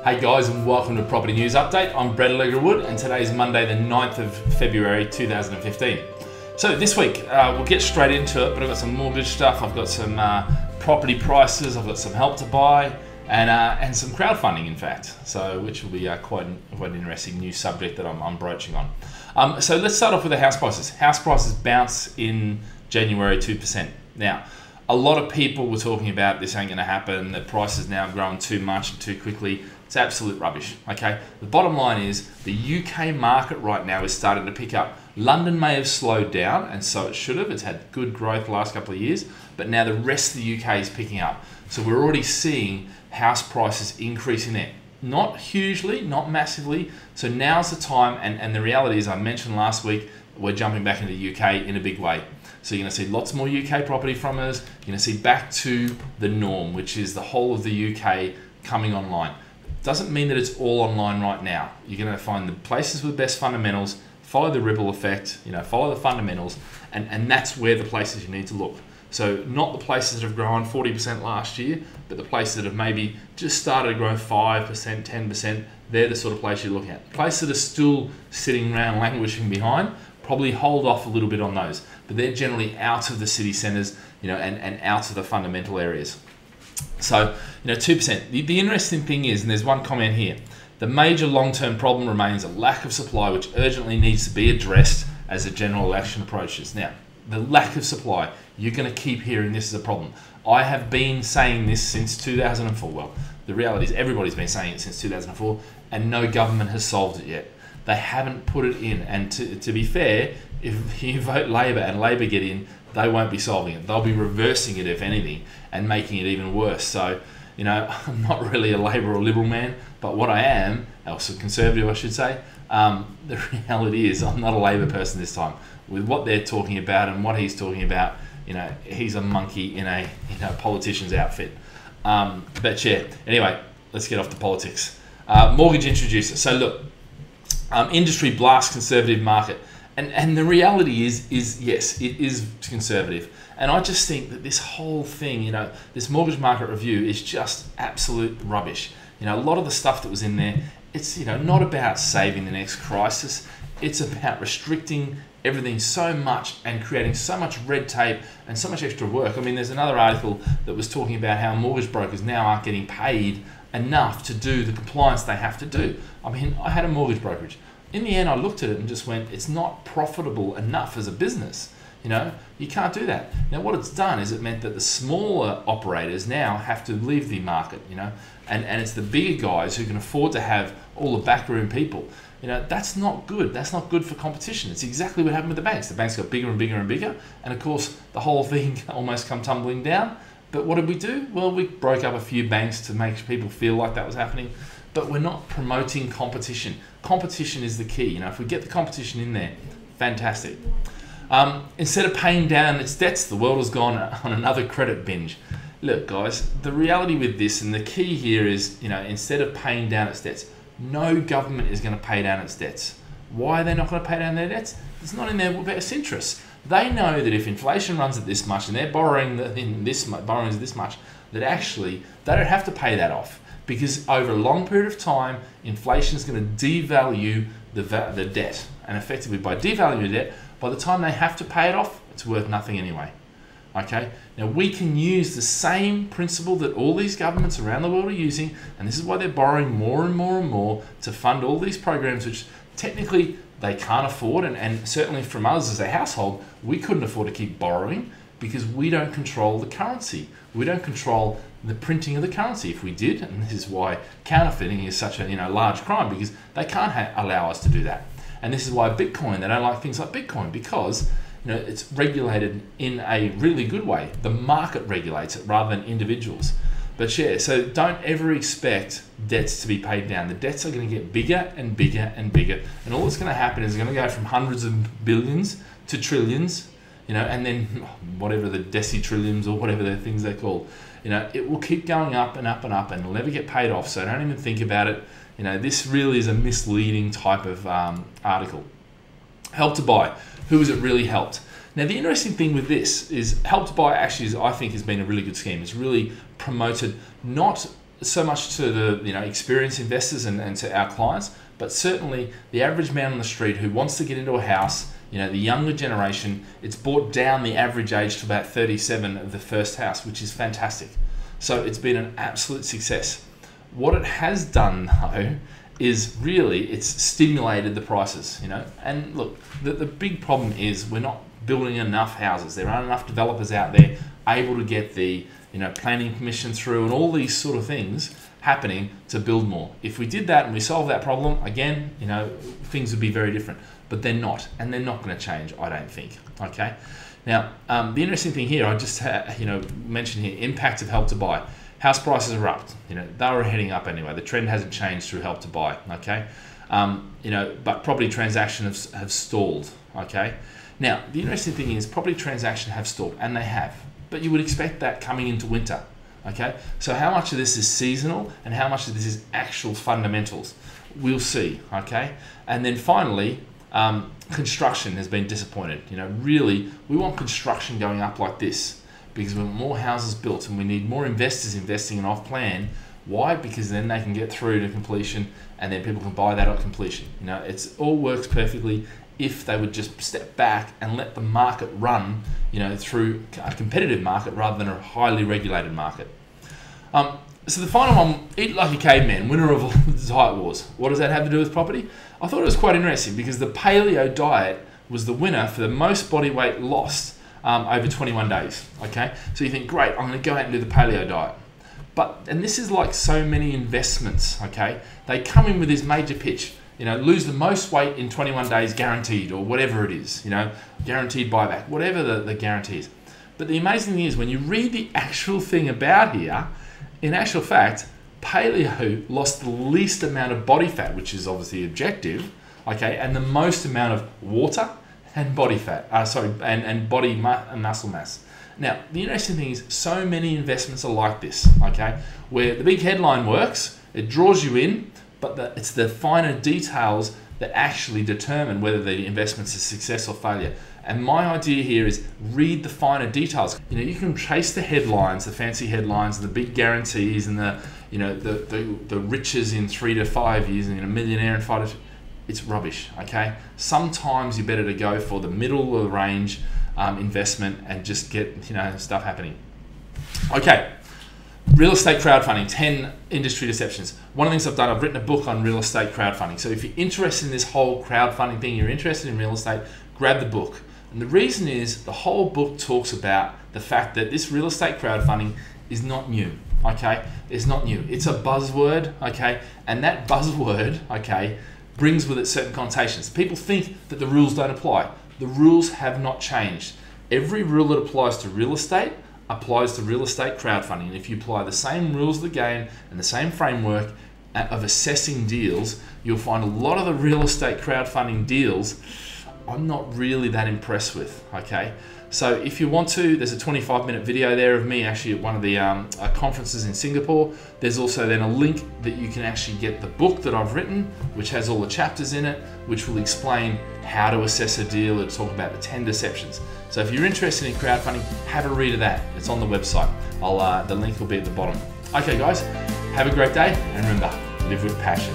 Hey guys, and welcome to Property News Update. I'm Brett Alegre-Wood, and today is Monday the 9th of February 2015. So this week, we'll get straight into it, but I've got some mortgage stuff, I've got some property prices, I've got some help to buy, and some crowdfunding in fact, so which will be quite an interesting new subject that I'm broaching on. So let's start off with the house prices. House prices bounce in January 2%. Now, a lot of people were talking about this ain't going to happen, that prices now growing too much and too quickly. It's absolute rubbish, okay? The bottom line is the UK market right now is starting to pick up. London may have slowed down, and so it should have. It's had good growth the last couple of years, but now the rest of the UK is picking up. So we're already seeing house prices increasing there. Not hugely, not massively. So now's the time, and the reality is, I mentioned last week, we're jumping back into the UK in a big way. So you're going to see lots more UK property from us. You're going to see back to the norm, which is the whole of the UK coming online. Doesn't mean that it's all online right now. You're going to find the places with best fundamentals, follow the ripple effect, follow the fundamentals, and that's where the places you need to look. So not the places that have grown 40% last year, but the places that have maybe just started to grow 5%, 10%, they're the sort of place you're looking at. Places that are still sitting around languishing behind, probably hold off a little bit on those, but they're generally out of the city centres, and out of the fundamental areas. So, 2%. The interesting thing is, and there's one comment here, the major long-term problem remains a lack of supply, which urgently needs to be addressed as the general election approaches. Now, the lack of supply, you're going to keep hearing this is a problem. I have been saying this since 2004. Well, the reality is everybody's been saying it since 2004, and no government has solved it yet. They haven't put it in, and to be fair, if you vote Labor and Labor get in, they won't be solving it. They'll be reversing it, if anything, and making it even worse. So, I'm not really a Labor or Liberal man, but what I am, also Conservative I should say, the reality is I'm not a Labor person this time. With what they're talking about and what he's talking about, he's a monkey in a politician's outfit. But yeah, anyway, let's get off the politics. Mortgage introducer. So look, industry blasts Conservative market. And the reality is yes, it is conservative. And I just think that this whole thing, this mortgage market review is just absolute rubbish. A lot of the stuff that was in there, it's not about saving the next crisis. It's about restricting everything so much and creating so much red tape and so much extra work. I mean, there's another article that was talking about how mortgage brokers now aren't getting paid enough to do the compliance they have to do. I mean, I had a mortgage brokerage. In the end, I looked at it and just went, it's not profitable enough as a business. You can't do that. Now, what it's done is it meant that the smaller operators now have to leave the market, and it's the bigger guys who can afford to have all the backroom people. That's not good. That's not good for competition. It's exactly what happened with the banks. The banks got bigger and bigger and bigger, and of course, the whole thing almost come tumbling down. But what did we do? Well, we broke up a few banks to make people feel like that was happening. But we're not promoting competition. Competition is the key. If we get the competition in there, fantastic. Instead of paying down its debts, the world has gone on another credit binge. Look, guys, the reality with this, and the key here is, instead of paying down its debts, no government is going to pay down its debts. Why are they not going to pay down their debts? It's not in their best interest. They know that if inflation runs at this much and they're borrowing this much, that actually they don't have to pay that off. Because over a long period of time, inflation is going to devalue the debt. And effectively, by devaluing the debt, by the time they have to pay it off, it's worth nothing anyway. Okay? Now, we can use the same principle that all these governments around the world are using, and this is why they're borrowing more and more and more to fund all these programs, which technically they can't afford, and certainly from us as a household, we couldn't afford to keep borrowing because we don't control the currency. We don't control the printing of the currency. If we did, and this is why counterfeiting is such a large crime, because they can't allow us to do that. And this is why Bitcoin, they don't like things like Bitcoin, because it's regulated in a really good way. The market regulates it rather than individuals. But yeah, so don't ever expect debts to be paid down. The debts are going to get bigger and bigger and bigger. And all that's going to happen is it's going to go from hundreds of billions to trillions, and then whatever the decitrillions or whatever the things they're called. It will keep going up and up and up, and it'll never get paid off. So don't even think about it. This really is a misleading type of article. Help to Buy. Who has it really helped? Now, the interesting thing with this is Help to Buy actually, I think, has been a really good scheme. It's really promoted not so much to the experienced investors and to our clients, but certainly the average man on the street who wants to get into a house, the younger generation, it's brought down the average age to about 37 of the first house, which is fantastic. So it's been an absolute success. What it has done though is really it's stimulated the prices, and look, the big problem is we're not building enough houses. There aren't enough developers out there able to get the planning permission through and all these sort of things happening to build more. If we did that and we solved that problem, again, things would be very different, but they're not, and they're not going to change, I don't think. Okay. Now, the interesting thing here, I just mentioned here, impact of Help to Buy. House prices are up. They were heading up anyway. The trend hasn't changed through Help to Buy. Okay. But property transactions have stalled. Okay. Now, the interesting thing is property transactions have stalled, and they have. But you would expect that coming into winter. Okay. So how much of this is seasonal and how much of this is actual fundamentals? We'll see. Okay. And then finally, construction has been disappointed. Really, we want construction going up like this because we want more houses built and we need more investors investing in off plan. Why? Because then they can get through to completion and then people can buy that at completion. It's all works perfectly if they would just step back and let the market run, through a competitive market rather than a highly regulated market. So the final one, eat like a caveman, winner of the diet wars. What does that have to do with property? I thought it was quite interesting because the Paleo diet was the winner for the most body weight lost over 21 days. Okay, so you think, great, I'm going to go out and do the Paleo diet. And this is like so many investments. Okay, they come in with this major pitch. Lose the most weight in 21 days guaranteed, or whatever it is. Guaranteed buyback, whatever the guarantee is. But the amazing thing is when you read the actual thing about here, in actual fact, Paleo lost the least amount of body fat, which is obviously objective, okay, and the most amount of water and body fat, and body muscle mass. Now, the interesting thing is so many investments are like this, okay, where the big headline works, it draws you in, but it's the finer details that actually determine whether the investment's a success or failure. And my idea here is read the finer details. You can trace the headlines, the fancy headlines, the big guarantees, and the riches in 3 to 5 years, and a millionaire in 5 to. It's rubbish. Okay. Sometimes you're better to go for the middle of the range investment and just get stuff happening. Okay. Real estate crowdfunding, 10 industry deceptions. One of the things I've done, I've written a book on real estate crowdfunding. So if you're interested in this whole crowdfunding thing, you're interested in real estate, grab the book. And the reason is the whole book talks about the fact that this real estate crowdfunding is not new, okay? It's not new. It's a buzzword, okay? And that buzzword, okay, brings with it certain connotations. People think that the rules don't apply. The rules have not changed. Every rule that applies to real estate applies to real estate crowdfunding. And if you apply the same rules of the game and the same framework of assessing deals, you'll find a lot of the real estate crowdfunding deals I'm not really that impressed with, okay? So if you want to, there's a 25-minute video there of me actually at one of the conferences in Singapore. There's also then a link that you can actually get the book that I've written, which has all the chapters in it, which will explain how to assess a deal and talk about the 10 deceptions. So if you're interested in crowdfunding, have a read of that. It's on the website. The link will be at the bottom. Okay guys, have a great day, and remember, live with passion.